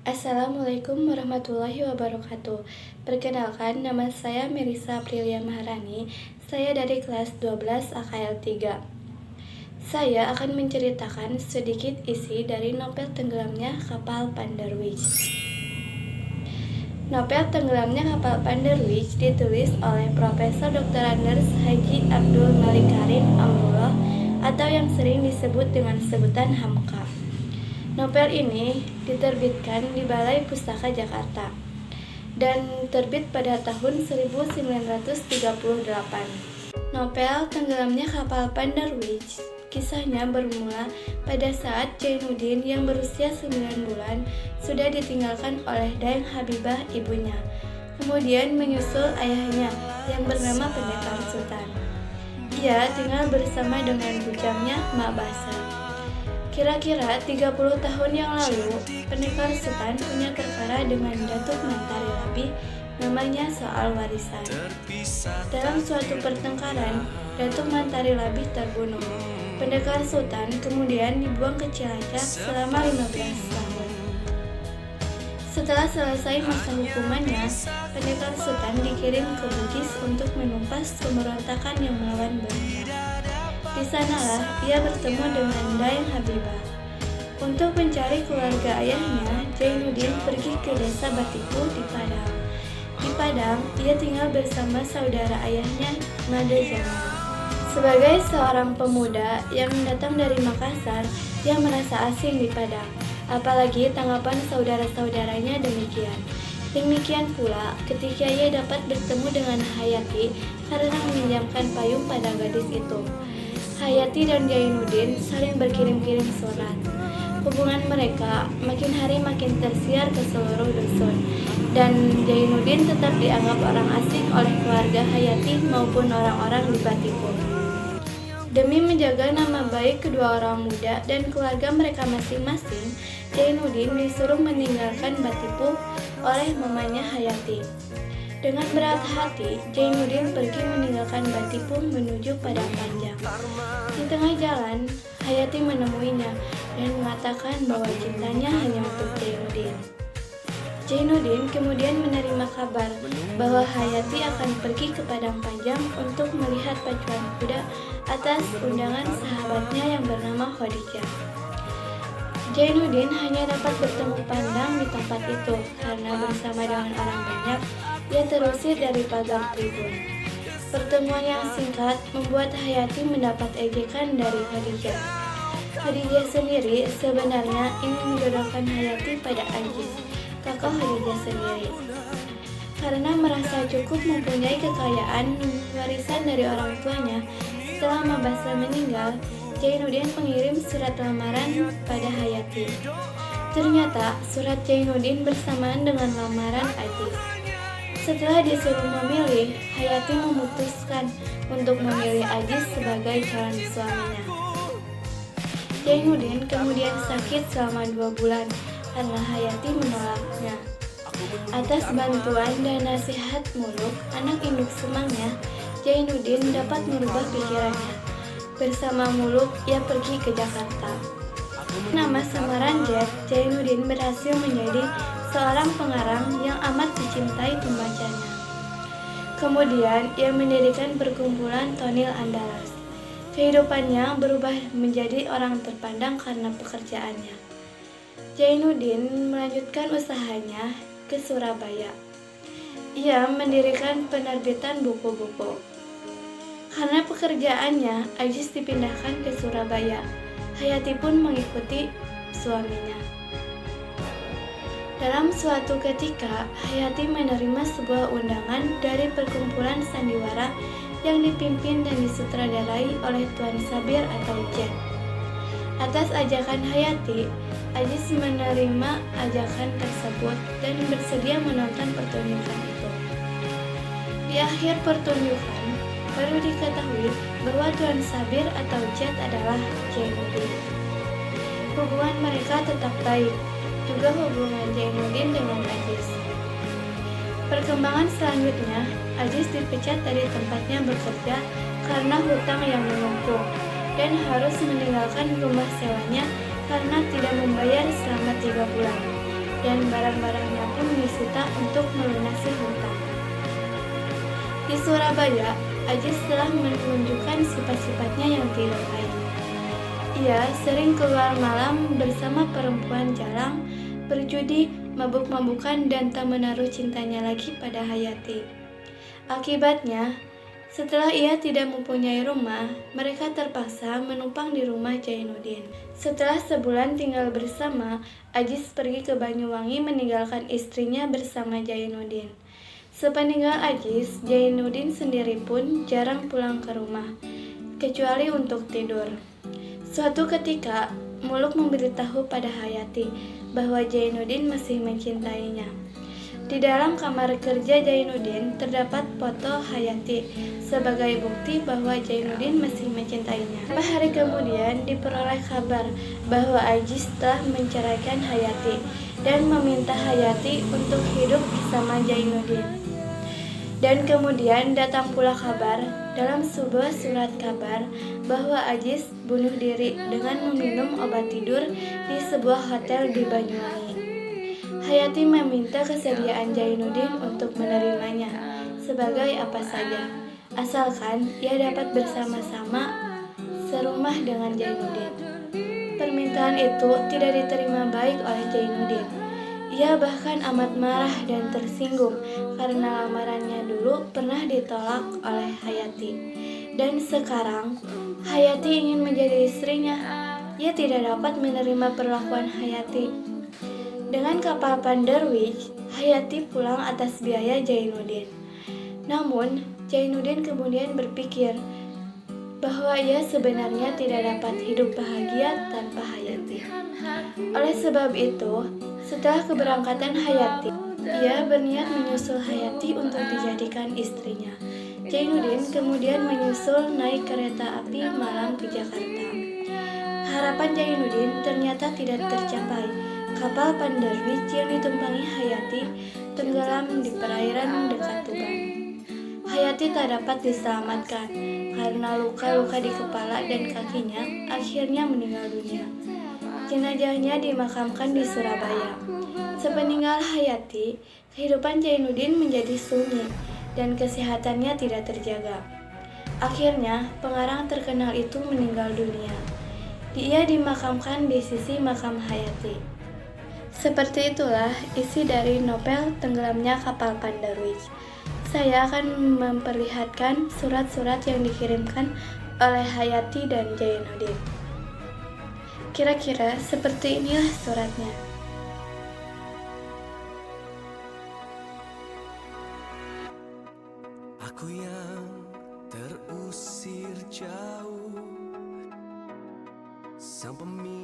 Assalamualaikum warahmatullahi wabarakatuh. Perkenalkan, nama saya Melisa Aprilia Maharani. Saya dari kelas 12 AKL 3. Saya akan menceritakan sedikit isi dari novel Tenggelamnya Kapal Pandarwich. Novel Tenggelamnya Kapal Pandarwich ditulis oleh Profesor Dr. Anders Haji Abdul Malik Karim Amrullah atau yang sering disebut dengan sebutan Hamka. Novel ini diterbitkan di Balai Pustaka Jakarta dan terbit pada tahun 1938. Novel Tenggelamnya Kapal Pandarwich kisahnya bermula pada saat Jainuddin yang berusia 9 bulan sudah ditinggalkan oleh Dayang Habibah ibunya. Kemudian menyusul ayahnya yang bernama Pendekar Sultan. Ia tinggal bersama dengan bujangnya Mak Basar. Kira-kira 30 tahun yang lalu, Pendekar Sultan punya perkara dengan Datuk Mentari Labi, namanya soal warisan. Dalam suatu pertengkaran, Datuk Mentari Labi terbunuh. Pendekar Sultan kemudian dibuang ke Cilacap selama 15 tahun. Setelah selesai masa hukumannya, Pendekar Sultan dikirim ke Bugis untuk menumpas pemberontakan yang melawan Belanda. Di sanalah ia bertemu dengan Dayang Habibah. Untuk mencari keluarga ayahnya, Jainuddin pergi ke desa Batipu di Padang. Di Padang, ia tinggal bersama saudara ayahnya, Made Jamal. Sebagai seorang pemuda yang datang dari Makassar, ia merasa asing di Padang. Apalagi tanggapan saudara-saudaranya demikian. Demikian pula ketika ia dapat bertemu dengan Hayati karena meminjamkan payung pada gadis itu. Hayati dan Jainuddin saling berkirim-kirim surat. Hubungan mereka makin hari makin tersiar ke seluruh dusun, dan Jainuddin tetap dianggap orang asing oleh keluarga Hayati maupun orang-orang di Batipu. Demi menjaga nama baik kedua orang muda dan keluarga mereka masing-masing, Jainuddin disuruh meninggalkan Batipu oleh mamanya Hayati. Dengan berat hati, Jainuddin pergi meninggalkan Batipu menuju Padang Panjang. Di tengah jalan, Hayati menemuinya dan mengatakan bahwa cintanya hanya untuk Jainuddin. Jainuddin kemudian menerima kabar bahwa Hayati akan pergi ke Padang Panjang untuk melihat pacuan kuda atas undangan sahabatnya yang bernama Khadijah. Jainuddin hanya dapat bertemu pandang di tempat itu karena bersama dengan orang banyak, ia terusir dari pagar tribun. Pertemuan yang singkat membuat Hayati mendapat ejekan dari Khadijah. Khadijah sendiri sebenarnya ingin menjodohkan Hayati pada Aziz, kakak Khadijah sendiri. Karena merasa cukup mempunyai kekayaan warisan dari orang tuanya, setelah Mak Basar meninggal, Jainuddin mengirim surat lamaran pada Hayati. Ternyata surat Jainuddin bersamaan dengan lamaran Aziz. Setelah disuruh memilih, Hayati memutuskan untuk memilih Aziz sebagai calon suaminya. Jainuddin kemudian sakit selama 2 bulan karena Hayati menolaknya. Atas bantuan dan nasihat Muluk, anak induk Semangnya, Jainuddin dapat merubah pikirannya. Bersama Muluk, ia pergi ke Jakarta. Nama samaran Jet, Jainuddin berhasil menjadi seorang pengarang yang amat dicintai pembacanya. Kemudian, ia mendirikan perkumpulan Tonil Andalas. Kehidupannya berubah menjadi orang terpandang karena pekerjaannya. Jainuddin melanjutkan usahanya ke Surabaya. Ia mendirikan penerbitan buku-buku. Karena pekerjaannya, Aziz dipindahkan ke Surabaya. Hayati pun mengikuti suaminya. Dalam suatu ketika, Hayati menerima sebuah undangan dari perkumpulan sandiwara yang dipimpin dan disutradarai oleh Tuan Sabir atau Jet. Atas ajakan Hayati, Aziz menerima ajakan tersebut dan bersedia menonton pertunjukan itu. Di akhir pertunjukan, baru diketahui bahwa Tuan Sabir atau Jet adalah Jainuddin. Hubungan mereka tetap baik, juga hubungan Jainuddin dengan Aziz. Perkembangan selanjutnya, Aziz dipecat dari tempatnya bekerja karena hutang yang menumpuk dan harus meninggalkan rumah sewanya karena tidak membayar selama 3 bulan. dan barang-barangnya pun disita untuk melunasi hutang. Di Surabaya, Ajis telah menunjukkan sifat-sifatnya yang tidak baik. Ia sering keluar malam bersama perempuan jarang, berjudi, mabuk-mabukan, dan tak menaruh cintanya lagi pada Hayati. Akibatnya, setelah ia tidak mempunyai rumah, mereka terpaksa menumpang di rumah Jainuddin. Setelah sebulan tinggal bersama, Ajis pergi ke Banyuwangi meninggalkan istrinya bersama Jainuddin. Sepeninggal Ajis, Jainuddin sendiri pun jarang pulang ke rumah, kecuali untuk tidur. Suatu ketika, Muluk memberitahu pada Hayati bahwa Jainuddin masih mencintainya. Di dalam kamar kerja Jainuddin terdapat foto Hayati sebagai bukti bahwa Jainuddin masih mencintainya. Beberapa hari kemudian diperoleh kabar bahwa Ajis telah menceraikan Hayati dan meminta Hayati untuk hidup bersama Jainuddin. Dan kemudian datang pula kabar dalam sebuah surat kabar bahwa Ajis bunuh diri dengan meminum obat tidur di sebuah hotel di Banyuwangi. Hayati meminta kesediaan Jainuddin untuk menerimanya sebagai apa saja, asalkan ia dapat bersama-sama serumah dengan Jainuddin. Permintaan itu tidak diterima baik oleh Jainuddin. Ia bahkan amat marah dan tersinggung karena lamarannya dulu pernah ditolak oleh Hayati. Dan sekarang, Hayati ingin menjadi istrinya. Ia tidak dapat menerima perlakuan Hayati. Dengan kapal Panderwich, Hayati pulang atas biaya Jainuddin. Namun, Jainuddin kemudian berpikir bahwa ia sebenarnya tidak dapat hidup bahagia tanpa Hayati. Oleh sebab itu, setelah keberangkatan Hayati, ia berniat menyusul Hayati untuk dijadikan istrinya. Jainuddin kemudian menyusul naik kereta api malam ke Jakarta. Harapan Jainuddin ternyata tidak tercapai. Kapal Panderwich yang ditumpangi Hayati tenggelam di perairan dekat Tuban. Hayati tak dapat diselamatkan karena luka-luka di kepala dan kakinya, akhirnya meninggal dunia. Jenazahnya dimakamkan di Surabaya. Sepeninggal Hayati, kehidupan Jainuddin menjadi sunyi dan kesehatannya tidak terjaga. Akhirnya, pengarang terkenal itu meninggal dunia. Dia dimakamkan di sisi makam Hayati. Seperti itulah isi dari novel Tenggelamnya Kapal Panderwich. Saya akan memperlihatkan surat-surat yang dikirimkan oleh Hayati dan Jainuddin. Kira-kira seperti inilah suratnya. Aku yang terusir jauh, sang pemimpin